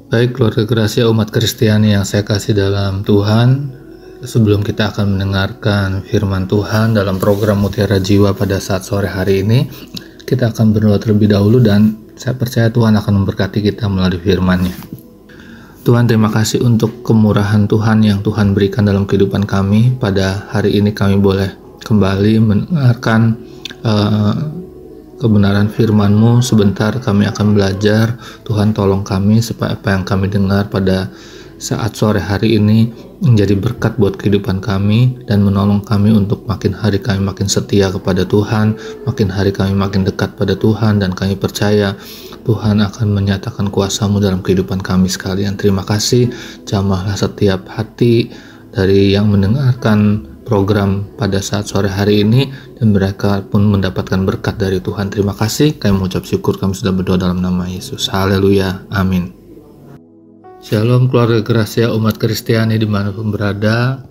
Baik keluarga Gracia umat Kristiani yang saya kasih dalam Tuhan, sebelum kita akan mendengarkan firman Tuhan dalam program Mutiara Jiwa pada saat sore hari ini, kita akan berdoa terlebih dahulu dan saya percaya Tuhan akan memberkati kita melalui firman-Nya. Tuhan, terima kasih untuk kemurahan Tuhan yang Tuhan berikan dalam kehidupan kami. Pada hari ini kami boleh kembali mendengarkan kebenaran firman-Mu. Sebentar kami akan belajar. Tuhan tolong kami supaya apa yang kami dengar pada saat sore hari ini menjadi berkat buat kehidupan kami dan menolong kami untuk makin hari kami makin setia kepada Tuhan, makin hari kami makin dekat pada Tuhan, dan kami percaya Tuhan akan menyatakan kuasa-Mu dalam kehidupan kami sekalian. Terima kasih, jamahlah setiap hati dari yang mendengarkan program pada saat sore hari ini dan mereka pun mendapatkan berkat dari Tuhan. Terima kasih, kami mengucap syukur, kami sudah berdoa dalam nama Yesus. Haleluya, amin. Shalom keluarga Gracia umat Kristiani dimanapun berada.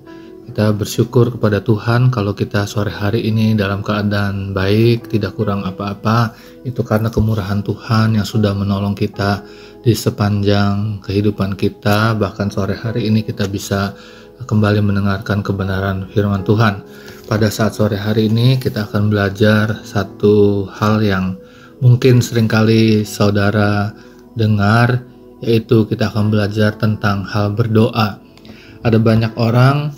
Kita bersyukur kepada Tuhan kalau kita sore hari ini dalam keadaan baik, tidak kurang apa-apa. Itu karena kemurahan Tuhan yang sudah menolong kita di sepanjang kehidupan kita. Bahkan sore hari ini kita bisa kembali mendengarkan kebenaran firman Tuhan. Pada saat sore hari ini kita akan belajar satu hal yang mungkin seringkali saudara dengar, yaitu kita akan belajar tentang hal berdoa. Ada banyak orang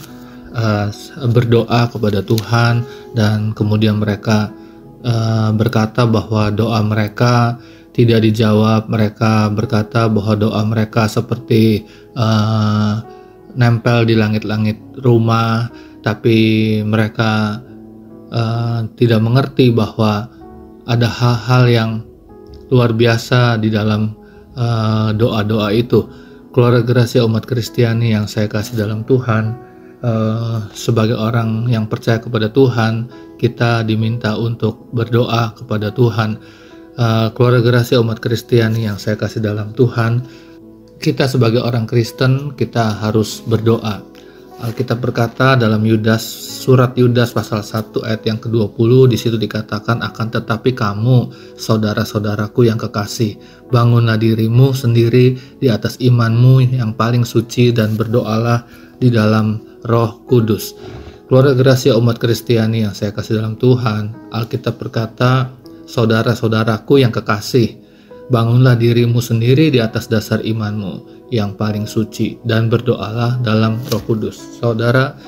berdoa kepada Tuhan dan kemudian mereka berkata bahwa doa mereka tidak dijawab. Mereka berkata bahwa doa mereka seperti nempel di langit-langit rumah, tapi mereka tidak mengerti bahwa ada hal-hal yang luar biasa di dalam doa-doa itu. Keluarga Gracia umat Kristiani yang saya kasih dalam Tuhan, sebagai orang yang percaya kepada Tuhan, kita diminta untuk berdoa kepada Tuhan. Keluarga Gracia umat Kristiani yang saya kasih dalam Tuhan, kita sebagai orang Kristen, kita harus berdoa. Alkitab berkata dalam surat Yudas pasal 1 ayat yang ke-20, di situ dikatakan, akan tetapi kamu, saudara-saudaraku yang kekasih, bangunlah dirimu sendiri di atas imanmu yang paling suci dan berdoalah di dalam Roh Kudus. Keluarga Gracia umat Kristiani yang saya kasih dalam Tuhan, Alkitab berkata, saudara-saudaraku yang kekasih, bangunlah dirimu sendiri di atas dasar imanmu yang paling suci dan berdoalah dalam Roh Kudus. Saudara,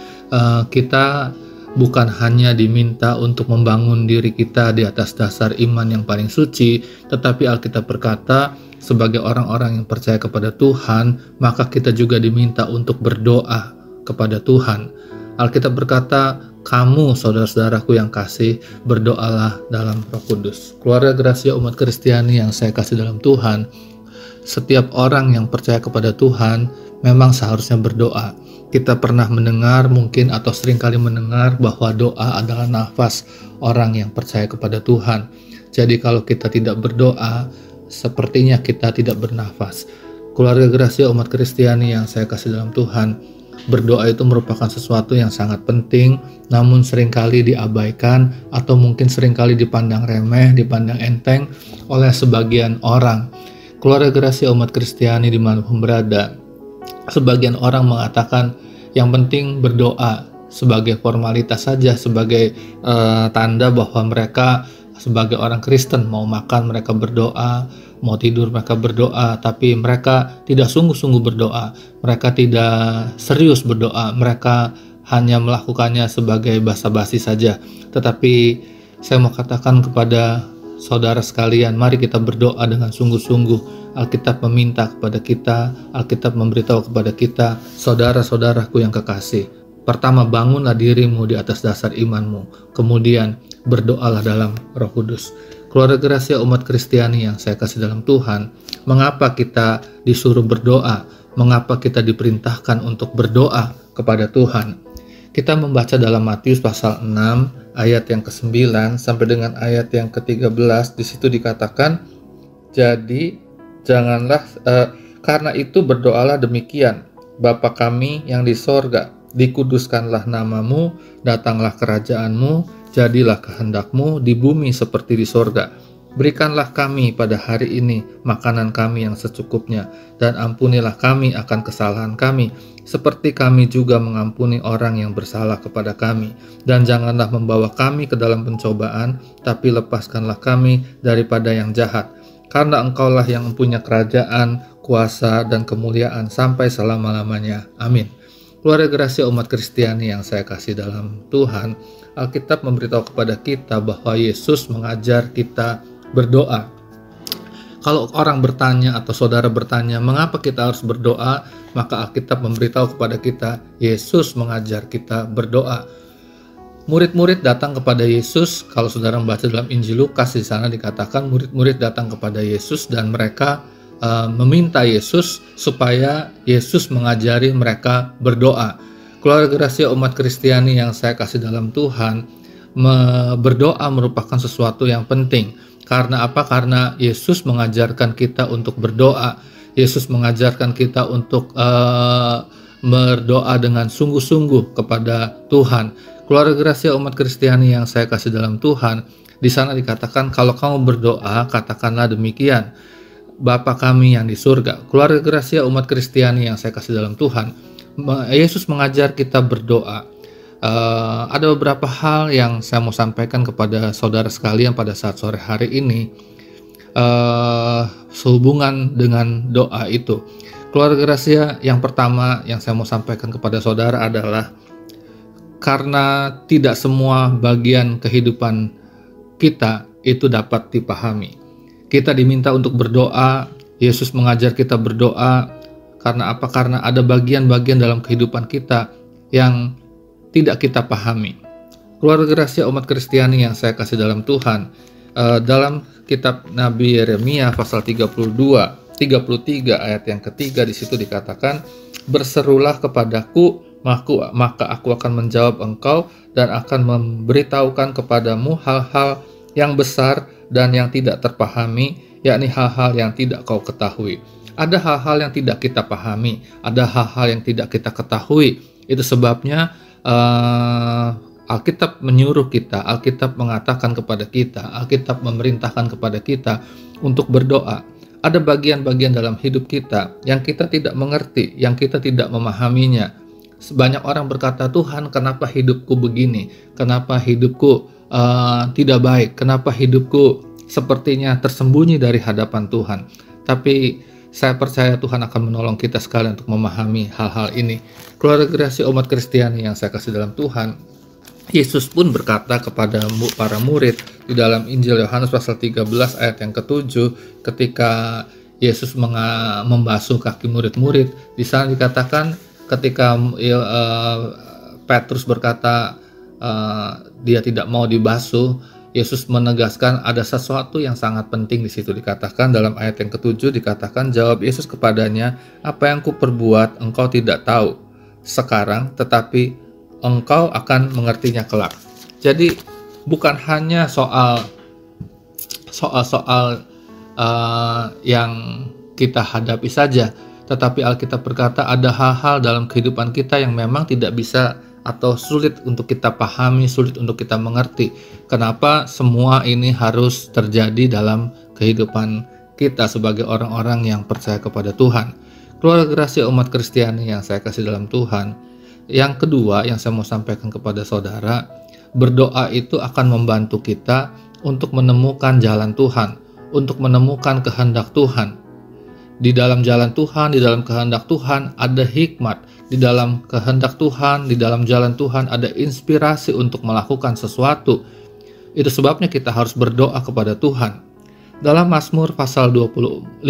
kita bukan hanya diminta untuk membangun diri kita di atas dasar iman yang paling suci, tetapi Alkitab berkata sebagai orang-orang yang percaya kepada Tuhan, maka kita juga diminta untuk berdoa kepada Tuhan. Alkitab berkata, kamu saudara-saudaraku yang kasih, berdoalah dalam Roh Kudus. Keluarga Gracia umat Kristiani yang saya kasih dalam Tuhan, setiap orang yang percaya kepada Tuhan memang seharusnya berdoa. Kita pernah mendengar mungkin atau seringkali mendengar bahwa doa adalah nafas orang yang percaya kepada Tuhan. Jadi kalau kita tidak berdoa, sepertinya kita tidak bernafas. Keluarga Gracia umat Kristiani yang saya kasih dalam Tuhan, berdoa itu merupakan sesuatu yang sangat penting, namun seringkali diabaikan atau mungkin seringkali dipandang remeh, dipandang enteng oleh sebagian orang. Keluarga Gracia umat Kristiani dimanapun berada, sebagian orang mengatakan yang penting berdoa sebagai formalitas saja, sebagai tanda bahwa mereka sebagai orang Kristen, mau makan mereka berdoa, mau tidur mereka berdoa, tapi mereka tidak sungguh-sungguh berdoa, mereka tidak serius berdoa, mereka hanya melakukannya sebagai basa-basi saja. Tetapi saya mau katakan kepada saudara sekalian, mari kita berdoa dengan sungguh-sungguh. Alkitab meminta kepada kita, Alkitab memberitahu kepada kita, saudara-saudaraku yang kekasih, pertama bangunlah dirimu di atas dasar imanmu, kemudian berdoalah dalam Roh Kudus. Keluarga Gracia umat Kristiani yang saya kasih dalam Tuhan, mengapa kita disuruh berdoa? Mengapa kita diperintahkan untuk berdoa kepada Tuhan? Kita membaca dalam Matius pasal 6 ayat yang ke-9 sampai dengan ayat yang ke-13. Di situ dikatakan, jadi janganlah karena itu berdoalah demikian, Bapa kami yang di sorga, dikuduskanlah namamu, datanglah kerajaanmu, jadilah kehendakmu di bumi seperti di sorga. Berikanlah kami pada hari ini makanan kami yang secukupnya, dan ampunilah kami akan kesalahan kami, seperti kami juga mengampuni orang yang bersalah kepada kami. Dan janganlah membawa kami ke dalam pencobaan, tapi lepaskanlah kami daripada yang jahat. Karena Engkaulah yang mempunyai kerajaan, kuasa, dan kemuliaan sampai selama-lamanya. Amin. Keluarga Gracia umat Kristiani yang saya kasih dalam Tuhan, Alkitab memberitahu kepada kita bahwa Yesus mengajar kita berdoa. Kalau orang bertanya atau saudara bertanya, mengapa kita harus berdoa? Maka Alkitab memberitahu kepada kita, Yesus mengajar kita berdoa. Murid-murid datang kepada Yesus. Kalau saudara membaca dalam Injil Lukas, di sana dikatakan murid-murid datang kepada Yesus dan mereka meminta Yesus supaya Yesus mengajari mereka berdoa. Keluarga Gracia umat Kristiani yang saya kasih dalam Tuhan, berdoa merupakan sesuatu yang penting. Karena apa? Karena Yesus mengajarkan kita untuk berdoa. Yesus mengajarkan kita untuk berdoa dengan sungguh-sungguh kepada Tuhan. Keluarga Gracia umat Kristiani yang saya kasih dalam Tuhan, di sana dikatakan kalau kamu berdoa, katakanlah demikian, Bapa kami yang di surga. Keluarga Gracia umat Kristiani yang saya kasih dalam Tuhan, Yesus mengajar kita berdoa. Ada beberapa hal yang saya mau sampaikan kepada saudara sekalian pada saat sore hari ini sehubungan dengan doa itu. Keluarga Gracia, yang pertama yang saya mau sampaikan kepada saudara adalah karena tidak semua bagian kehidupan kita itu dapat dipahami. Kita diminta untuk berdoa. Yesus mengajar kita berdoa. Karena apa? Karena ada bagian-bagian dalam kehidupan kita yang tidak kita pahami. Keluarga Gracia umat Kristiani yang saya kasih dalam Tuhan, dalam kitab Nabi Yeremia pasal 33 ayat yang ketiga, di situ dikatakan, berserulah kepadaku, maka aku akan menjawab engkau dan akan memberitahukan kepadamu hal-hal yang besar dan yang tidak terpahami, yakni hal-hal yang tidak kau ketahui. Ada hal-hal yang tidak kita pahami, ada hal-hal yang tidak kita ketahui. Itu sebabnya Alkitab menyuruh kita, Alkitab mengatakan kepada kita, Alkitab memerintahkan kepada kita untuk berdoa. Ada bagian-bagian dalam hidup kita yang kita tidak mengerti, yang kita tidak memahaminya. Banyak orang berkata, Tuhan, kenapa hidupku begini? Kenapa hidupku tidak baik? Kenapa hidupku sepertinya tersembunyi dari hadapan Tuhan? Tapi saya percaya Tuhan akan menolong kita sekali untuk memahami hal-hal ini. Keluarga Gracia umat Kristiani yang saya kasih dalam Tuhan, Yesus pun berkata kepada para murid di dalam Injil Yohanes pasal 13 ayat yang ke-7, ketika Yesus membasuh kaki murid-murid, di sana dikatakan ketika Petrus berkata dia tidak mau dibasuh, Yesus menegaskan ada sesuatu yang sangat penting di situ. Dikatakan dalam ayat yang ke-7, dikatakan, jawab Yesus kepadanya, apa yang kuperbuat engkau tidak tahu sekarang, tetapi engkau akan mengertinya kelak. Jadi bukan hanya soal yang kita hadapi saja, tetapi Alkitab berkata ada hal-hal dalam kehidupan kita yang memang tidak bisa atau sulit untuk kita pahami, sulit untuk kita mengerti. Kenapa semua ini harus terjadi dalam kehidupan kita sebagai orang-orang yang percaya kepada Tuhan. Keluarga Gracia umat Kristiani yang saya kasih dalam Tuhan, yang kedua yang saya mau sampaikan kepada saudara, berdoa itu akan membantu kita untuk menemukan jalan Tuhan, untuk menemukan kehendak Tuhan. Di dalam jalan Tuhan, di dalam kehendak Tuhan ada hikmat. Di dalam kehendak Tuhan, di dalam jalan Tuhan ada inspirasi untuk melakukan sesuatu. Itu sebabnya kita harus berdoa kepada Tuhan. Dalam Mazmur pasal 25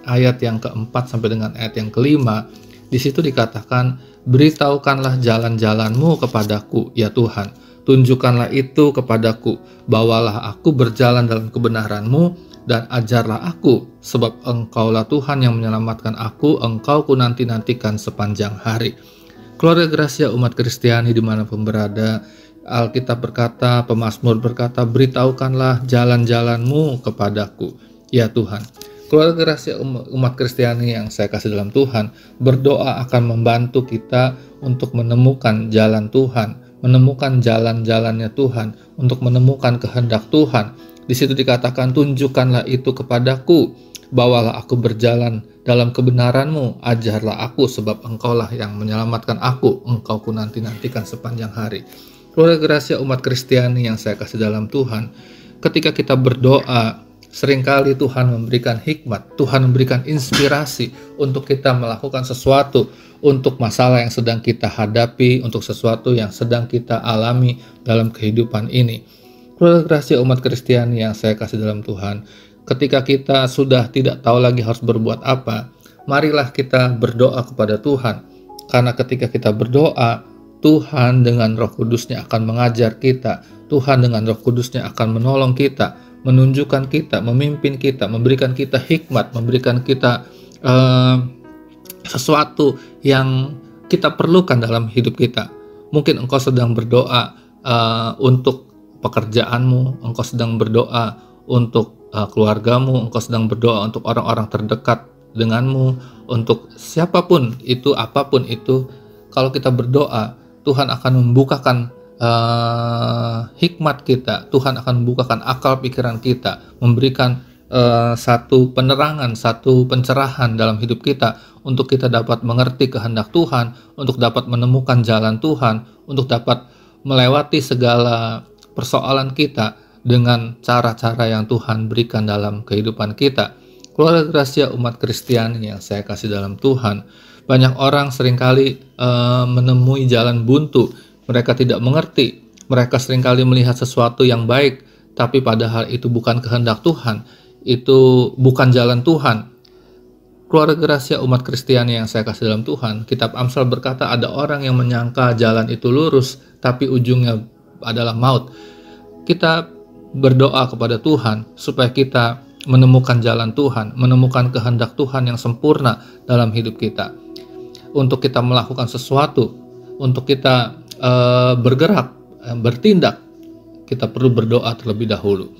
ayat yang keempat sampai dengan ayat yang kelima, di situ dikatakan, beritahukanlah jalan-jalanmu kepadaku, ya Tuhan. Tunjukkanlah itu kepadaku. Bawalah aku berjalan dalam kebenaran-Mu dan ajarlah aku, sebab Engkaulah Tuhan yang menyelamatkan aku, Engkau ku nanti-nantikan sepanjang hari. Keluarga Gracia umat Kristiani dimanapun berada, Alkitab berkata, pemazmur berkata, beritahukanlah jalan-jalanmu kepadaku, ya Tuhan. Keluarga Gracia umat Kristiani yang saya kasih dalam Tuhan, berdoa akan membantu kita untuk menemukan jalan Tuhan, menemukan jalan-jalannya Tuhan, untuk menemukan kehendak Tuhan. Di situ dikatakan, tunjukkanlah itu kepadaku, bawalah aku berjalan dalam kebenaran-Mu, ajarlah aku sebab Engkaulah yang menyelamatkan aku, Engkau ku nanti-nantikan sepanjang hari. Keluarga Gracia umat Kristiani yang saya kasih dalam Tuhan, ketika kita berdoa, seringkali Tuhan memberikan hikmat, Tuhan memberikan inspirasi untuk kita melakukan sesuatu, untuk masalah yang sedang kita hadapi, untuk sesuatu yang sedang kita alami dalam kehidupan ini. Keluarga Gracia umat Kristiani yang saya kasih dalam Tuhan, ketika kita sudah tidak tahu lagi harus berbuat apa, marilah kita berdoa kepada Tuhan. Karena ketika kita berdoa, Tuhan dengan Roh Kudus-Nya akan mengajar kita, Tuhan dengan Roh Kudus-Nya akan menolong kita, menunjukkan kita, memimpin kita, memberikan kita hikmat, memberikan kita sesuatu yang kita perlukan dalam hidup kita. Mungkin engkau sedang berdoa untuk pekerjaanmu, engkau sedang berdoa untuk keluargamu, engkau sedang berdoa untuk orang-orang terdekat denganmu, untuk siapapun itu, apapun itu. Kalau kita berdoa, Tuhan akan membukakan hikmat kita, Tuhan akan membukakan akal pikiran kita, memberikan satu penerangan, satu pencerahan dalam hidup kita, untuk kita dapat mengerti kehendak Tuhan, untuk dapat menemukan jalan Tuhan, untuk dapat melewati segala persoalan kita dengan cara-cara yang Tuhan berikan dalam kehidupan kita. Keluarga Gracia umat Kristiani yang saya kasih dalam Tuhan, banyak orang seringkali menemui jalan buntu. Mereka tidak mengerti, mereka seringkali melihat sesuatu yang baik, tapi padahal itu bukan kehendak Tuhan, itu bukan jalan Tuhan. Keluarga Gracia umat Kristiani yang saya kasih dalam Tuhan, kitab Amsal berkata ada orang yang menyangka jalan itu lurus, tapi ujungnya adalah maut. Kita berdoa kepada Tuhan supaya kita menemukan jalan Tuhan, menemukan kehendak Tuhan yang sempurna dalam hidup kita. Untuk kita melakukan sesuatu, untuk kita bergerak, bertindak, kita perlu berdoa terlebih dahulu.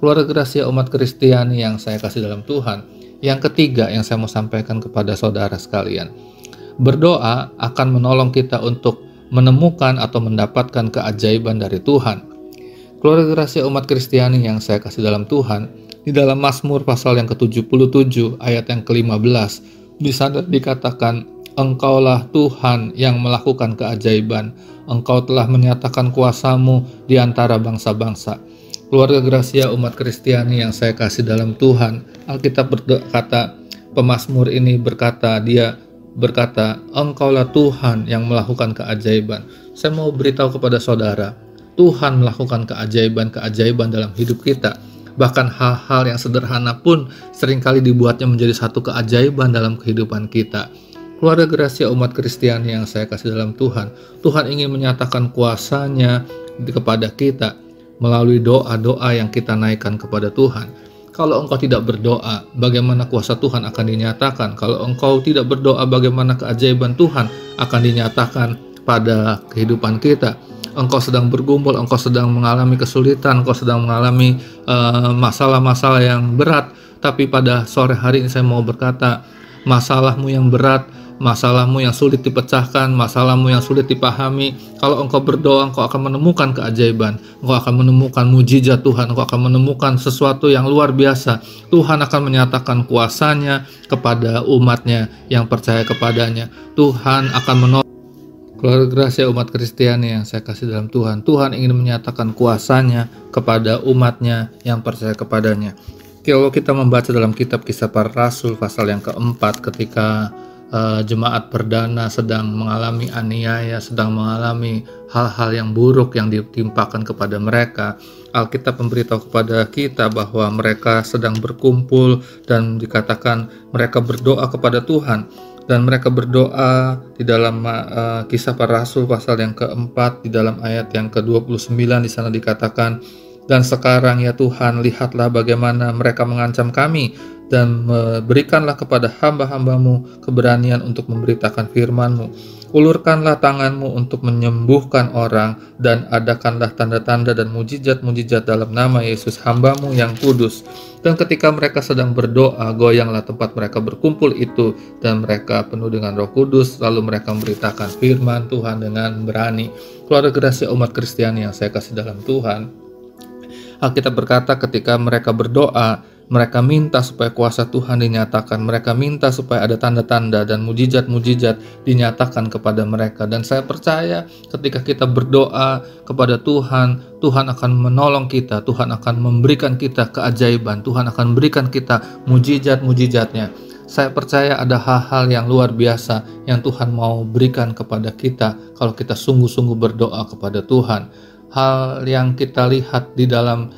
Keluarga Gracia umat Kristiani yang saya kasih dalam Tuhan, yang ketiga yang saya mau sampaikan kepada saudara sekalian, berdoa akan menolong kita untuk menemukan atau mendapatkan keajaiban dari Tuhan. Keluarga Gracia umat Kristiani yang saya kasih dalam Tuhan, di dalam Mazmur pasal yang ke-77 ayat yang ke-15, di sana dikatakan, Engkaulah Tuhan yang melakukan keajaiban, Engkau telah menyatakan kuasa-Mu di antara bangsa-bangsa. Keluarga Gracia umat Kristiani yang saya kasih dalam Tuhan, Alkitab berkata, pemazmur ini berkata, dia berkata, Engkaulah Tuhan yang melakukan keajaiban. Saya mau beritahu kepada saudara, Tuhan melakukan keajaiban-keajaiban dalam hidup kita. Bahkan hal-hal yang sederhana pun seringkali dibuatnya menjadi satu keajaiban dalam kehidupan kita. Keluarga Gracia umat Kristiani yang saya kasih dalam Tuhan, Tuhan ingin menyatakan kuasa-Nya kepada kita melalui doa-doa yang kita naikkan kepada Tuhan. Kalau engkau tidak berdoa, bagaimana kuasa Tuhan akan dinyatakan? Kalau engkau tidak berdoa, bagaimana keajaiban Tuhan akan dinyatakan pada kehidupan kita? Engkau sedang bergumul, engkau sedang mengalami kesulitan, engkau sedang mengalami masalah-masalah yang berat, tapi pada sore hari ini saya mau berkata, masalahmu yang berat, masalahmu yang sulit dipecahkan, masalahmu yang sulit dipahami, kalau engkau berdoa, engkau akan menemukan keajaiban, engkau akan menemukan mujizat Tuhan, engkau akan menemukan sesuatu yang luar biasa. Tuhan akan menyatakan kuasa-Nya kepada umat-Nya yang percaya kepadanya. Tuhan akan menolong. Keluarga Gracia umat Kristiani yang saya kasih dalam Tuhan, Tuhan ingin menyatakan kuasa-Nya kepada umat-Nya yang percaya kepadanya. Kalau kita membaca dalam kitab Kisah Para Rasul pasal yang keempat, ketika jemaat perdana sedang mengalami aniaya, sedang mengalami hal-hal yang buruk yang ditimpakan kepada mereka, Alkitab memberitahu kepada kita bahwa mereka sedang berkumpul dan dikatakan mereka berdoa kepada Tuhan. Dan mereka berdoa di dalam Kisah Para Rasul pasal yang keempat, di dalam ayat yang ke-29 di sana dikatakan, dan sekarang ya Tuhan, lihatlah bagaimana mereka mengancam kami, dan berikanlah kepada hamba-hambamu keberanian untuk memberitakan firman-Mu. Ulurkanlah tangan-Mu untuk menyembuhkan orang, dan adakanlah tanda-tanda dan mujizat-mujizat dalam nama Yesus hamba-Mu yang kudus. Dan ketika mereka sedang berdoa, goyanglah tempat mereka berkumpul itu, dan mereka penuh dengan Roh Kudus, lalu mereka memberitakan firman Tuhan dengan berani. Keluarga Gracia umat Kristiani yang saya kasih dalam Tuhan, Alkitab berkata ketika mereka berdoa, mereka minta supaya kuasa Tuhan dinyatakan, mereka minta supaya ada tanda-tanda dan mujizat-mujizat dinyatakan kepada mereka. Dan saya percaya ketika kita berdoa kepada Tuhan, Tuhan akan menolong kita, Tuhan akan memberikan kita keajaiban, Tuhan akan memberikan kita mujizat-mujizatnya. Saya percaya ada hal-hal yang luar biasa yang Tuhan mau berikan kepada kita kalau kita sungguh-sungguh berdoa kepada Tuhan. Hal yang kita lihat di dalam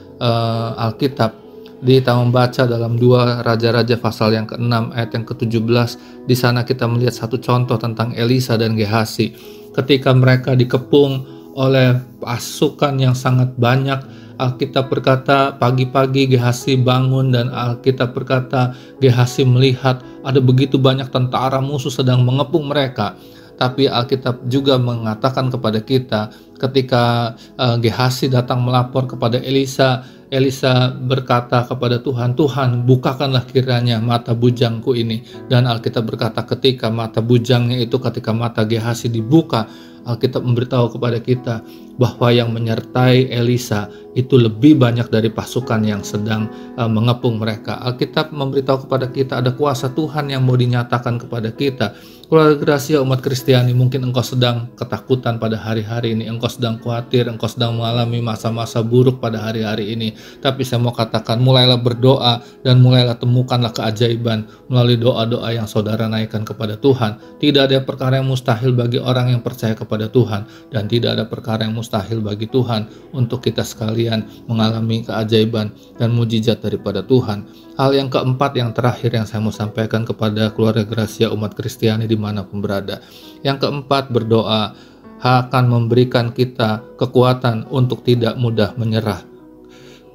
Alkitab, kita membaca dalam 2 Raja-Raja pasal yang ke-6 ayat yang ke-17, di sana kita melihat satu contoh tentang Elisa dan Gehasi. Ketika mereka dikepung oleh pasukan yang sangat banyak, Alkitab berkata pagi-pagi Gehasi bangun dan Alkitab berkata Gehasi melihat ada begitu banyak tentara musuh sedang mengepung mereka. Tapi Alkitab juga mengatakan kepada kita ketika Gehasi datang melapor kepada Elisa, Elisa berkata kepada Tuhan, Tuhan bukakanlah kiranya mata bujangku ini. Dan Alkitab berkata ketika mata bujangnya itu, ketika mata Gehasi dibuka, Alkitab memberitahu kepada kita bahwa yang menyertai Elisa itu lebih banyak dari pasukan yang sedang mengepung mereka. Alkitab memberitahu kepada kita ada kuasa Tuhan yang mau dinyatakan kepada kita. Keluarga Gracia umat Kristiani, mungkin engkau sedang ketakutan pada hari-hari ini, engkau sedang khawatir, engkau sedang mengalami masa-masa buruk pada hari-hari ini. Tapi saya mau katakan, mulailah berdoa dan mulailah temukanlah keajaiban melalui doa-doa yang saudara naikkan kepada Tuhan. Tidak ada perkara yang mustahil bagi orang yang percaya kepada Tuhan, dan tidak ada perkara yang mustahil bagi Tuhan untuk kita sekalian mengalami keajaiban dan mujizat daripada Tuhan. Hal yang keempat, yang terakhir yang saya mau sampaikan kepada keluarga Gracia umat Kristiani dimanapun berada. Yang keempat, berdoa akan memberikan kita kekuatan untuk tidak mudah menyerah.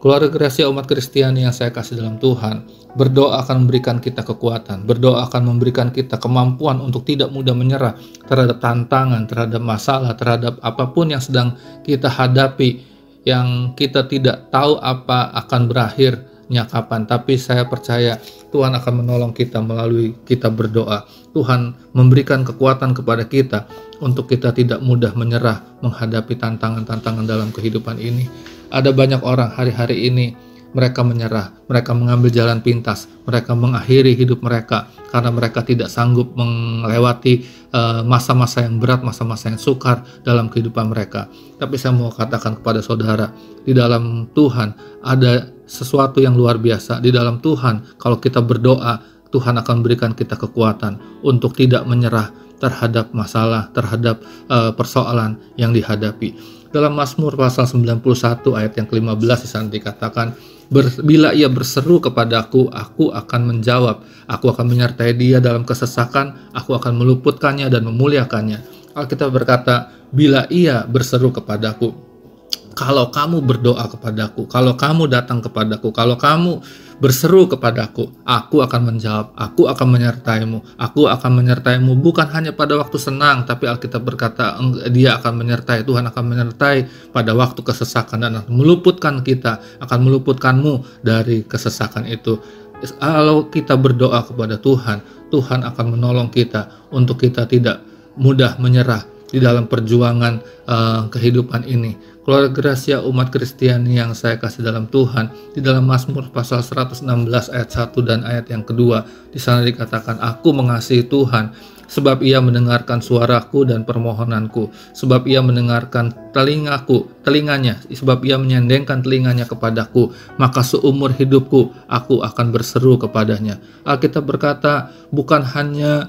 Keluarga Gracia umat Kristiani yang saya kasih dalam Tuhan, berdoa akan memberikan kita kekuatan, berdoa akan memberikan kita kemampuan untuk tidak mudah menyerah terhadap tantangan, terhadap masalah, terhadap apapun yang sedang kita hadapi, yang kita tidak tahu apa akan berakhirnya kapan. Tapi saya percaya Tuhan akan menolong kita melalui kita berdoa. Tuhan memberikan kekuatan kepada kita untuk kita tidak mudah menyerah menghadapi tantangan-tantangan dalam kehidupan ini. Ada banyak orang hari-hari ini mereka menyerah, mereka mengambil jalan pintas, mereka mengakhiri hidup mereka karena mereka tidak sanggup melewati masa-masa yang berat, masa-masa yang sukar dalam kehidupan mereka. Tapi saya mau katakan kepada saudara, di dalam Tuhan ada sesuatu yang luar biasa. Di dalam Tuhan, kalau kita berdoa, Tuhan akan berikan kita kekuatan untuk tidak menyerah terhadap masalah, terhadap persoalan yang dihadapi. Dalam Mazmur pasal 91 ayat yang ke-15 di sana dikatakan, bila ia berseru kepadaku, aku akan menjawab. Aku akan menyertai dia dalam kesesakan, aku akan meluputkannya dan memuliakannya. Alkitab berkata, bila ia berseru kepadaku. Kalau kamu berdoa kepadaku, kalau kamu datang kepadaku, kalau kamu berseru kepadaku, aku akan menjawab, aku akan menyertaimu. Aku akan menyertaimu bukan hanya pada waktu senang, tapi Alkitab berkata dia akan menyertai, Tuhan akan menyertai pada waktu kesesakan dan akan meluputkan kita, akan meluputkanmu dari kesesakan itu. Kalau kita berdoa kepada Tuhan, Tuhan akan menolong kita untuk kita tidak mudah menyerah di dalam perjuangan kehidupan ini. Keluarga Gracia umat Kristiani yang saya kasih dalam Tuhan, di dalam Mazmur pasal 116 ayat 1 dan ayat yang kedua, di sana dikatakan, aku mengasihi Tuhan sebab ia mendengarkan suaraku dan permohonanku, sebab ia mendengarkan telinganya, sebab ia menyandengkan telinganya kepadaku, maka seumur hidupku aku akan berseru kepadanya. Alkitab berkata bukan hanya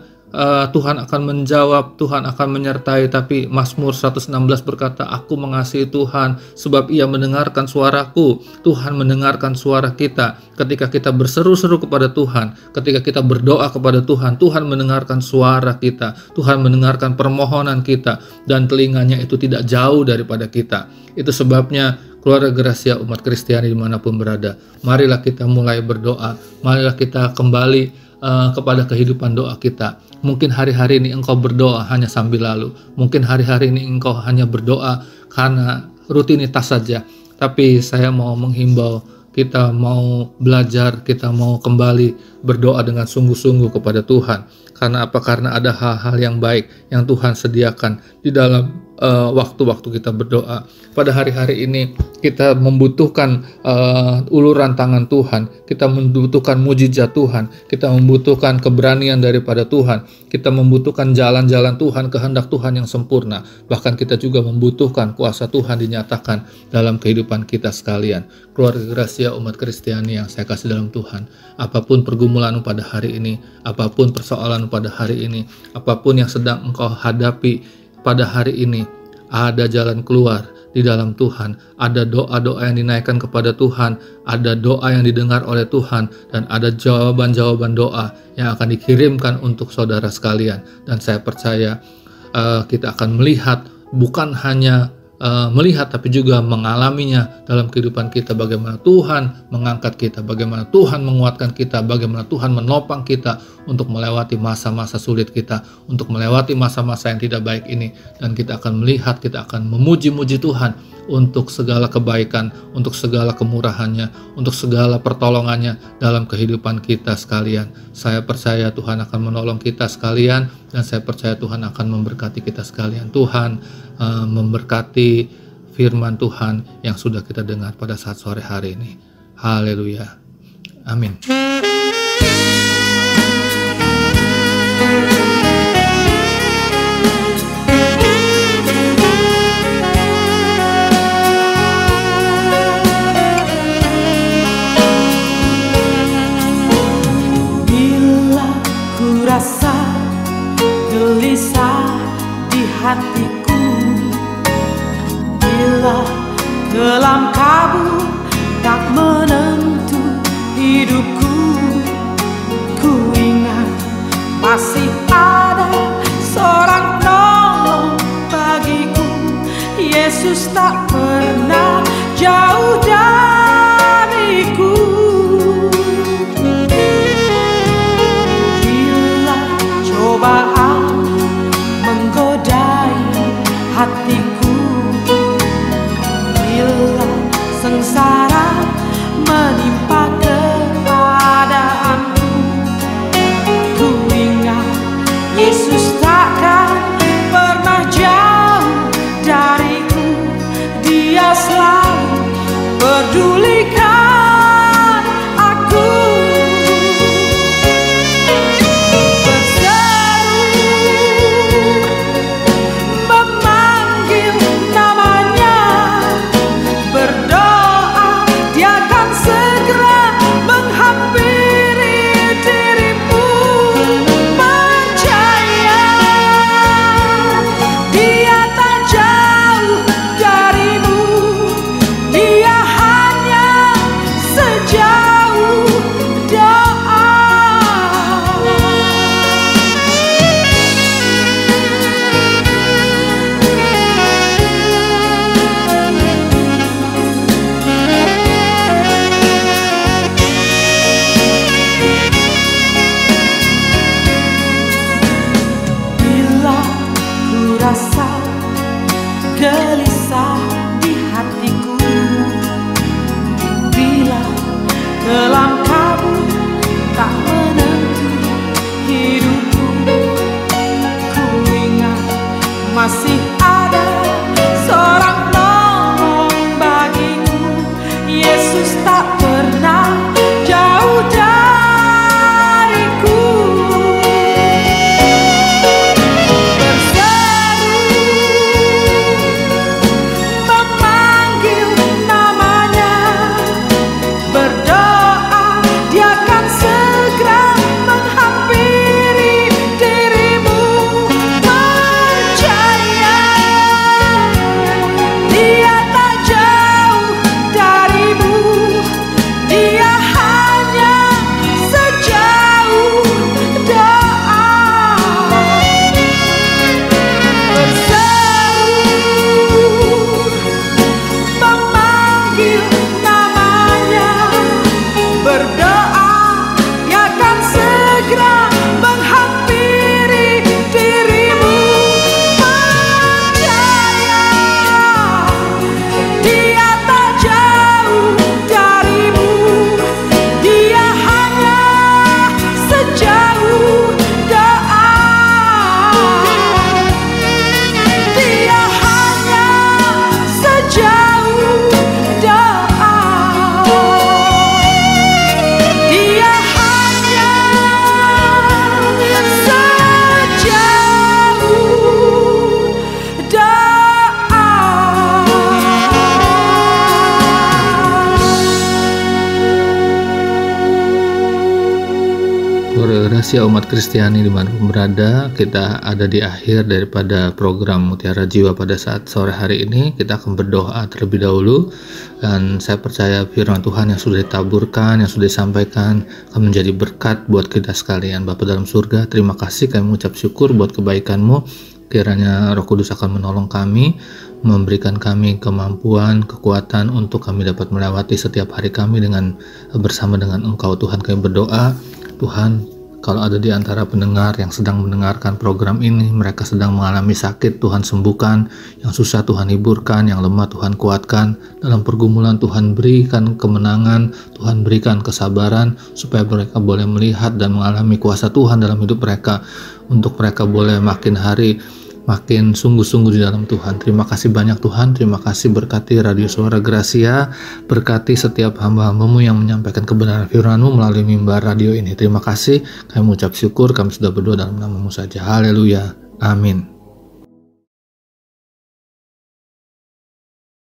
Tuhan akan menjawab, Tuhan akan menyertai, tapi Mazmur 116 berkata, aku mengasihi Tuhan sebab ia mendengarkan suaraku. Tuhan mendengarkan suara kita ketika kita berseru-seru kepada Tuhan, ketika kita berdoa kepada Tuhan, Tuhan mendengarkan suara kita, Tuhan mendengarkan permohonan kita, dan telinganya itu tidak jauh daripada kita. Itu sebabnya keluarga Gracia umat Kristiani dimanapun berada, marilah kita mulai berdoa, marilah kita kembali kepada kehidupan doa kita. Mungkin hari-hari ini engkau berdoa hanya sambil lalu, mungkin hari-hari ini engkau hanya berdoa karena rutinitas saja. Tapi saya mau menghimbau, kita mau belajar, kita mau kembali berdoa dengan sungguh-sungguh kepada Tuhan. Karena apa? Karena ada hal-hal yang baik yang Tuhan sediakan di dalam waktu-waktu kita berdoa. Pada hari-hari ini kita membutuhkan uluran tangan Tuhan, kita membutuhkan mujizat Tuhan, kita membutuhkan keberanian daripada Tuhan, kita membutuhkan jalan-jalan Tuhan, kehendak Tuhan yang sempurna. Bahkan kita juga membutuhkan kuasa Tuhan dinyatakan dalam kehidupan kita sekalian. Keluarga Gracia, umat Kristiani yang saya kasih dalam Tuhan, apapun pergumulan pada hari ini, apapun persoalan pada hari ini, apapun yang sedang engkau hadapi pada hari ini, ada jalan keluar di dalam Tuhan, ada doa-doa yang dinaikkan kepada Tuhan, ada doa yang didengar oleh Tuhan, dan ada jawaban-jawaban doa yang akan dikirimkan untuk saudara sekalian. Dan saya percaya kita akan melihat, bukan hanya melihat, tapi juga mengalaminya dalam kehidupan kita, bagaimana Tuhan mengangkat kita, bagaimana Tuhan menguatkan kita, bagaimana Tuhan menopang kita untuk melewati masa-masa sulit kita, untuk melewati masa-masa yang tidak baik ini. Dan kita akan melihat, kita akan memuji-muji Tuhan untuk segala kebaikan, untuk segala kemurahannya, untuk segala pertolongannya dalam kehidupan kita sekalian. Saya percaya Tuhan akan menolong kita sekalian, dan saya percaya Tuhan akan memberkati kita sekalian. Tuhan memberkati firman Tuhan yang sudah kita dengar pada saat sore hari ini. Haleluya. Amin. Bila ku rasa gelisah di hatiku, bila kelam kabut tak menentu hidupku, ku ingat masih Suara Gracia umat Kristiani dimanapun berada, kita ada di akhir daripada program Mutiara Jiwa pada saat sore hari ini. Kita akan berdoa terlebih dahulu, dan saya percaya firman Tuhan yang sudah ditaburkan, yang sudah disampaikan akan menjadi berkat buat kita sekalian. Bapa dalam surga, terima kasih, kami mengucap syukur buat kebaikan-Mu. Kiranya Roh Kudus akan menolong kami, memberikan kami kemampuan, kekuatan untuk kami dapat melewati setiap hari kami bersama dengan Engkau. Tuhan, kami berdoa, Tuhan, kalau ada di antara pendengar yang sedang mendengarkan program ini, mereka sedang mengalami sakit, Tuhan sembuhkan, yang susah Tuhan hiburkan, yang lemah Tuhan kuatkan, dalam pergumulan Tuhan berikan kemenangan, Tuhan berikan kesabaran, supaya mereka boleh melihat dan mengalami kuasa Tuhan dalam hidup mereka, untuk mereka boleh makin hari makin sungguh-sungguh di dalam Tuhan. Terima kasih banyak Tuhan, terima kasih, berkati Radio Suara Gracia, berkati setiap hamba-Hambamu yang menyampaikan kebenaran firman-Mu melalui mimbar radio ini. Terima kasih, kami mengucap syukur, kami sudah berdoa dalam nama-Mu saja. Haleluya, amin.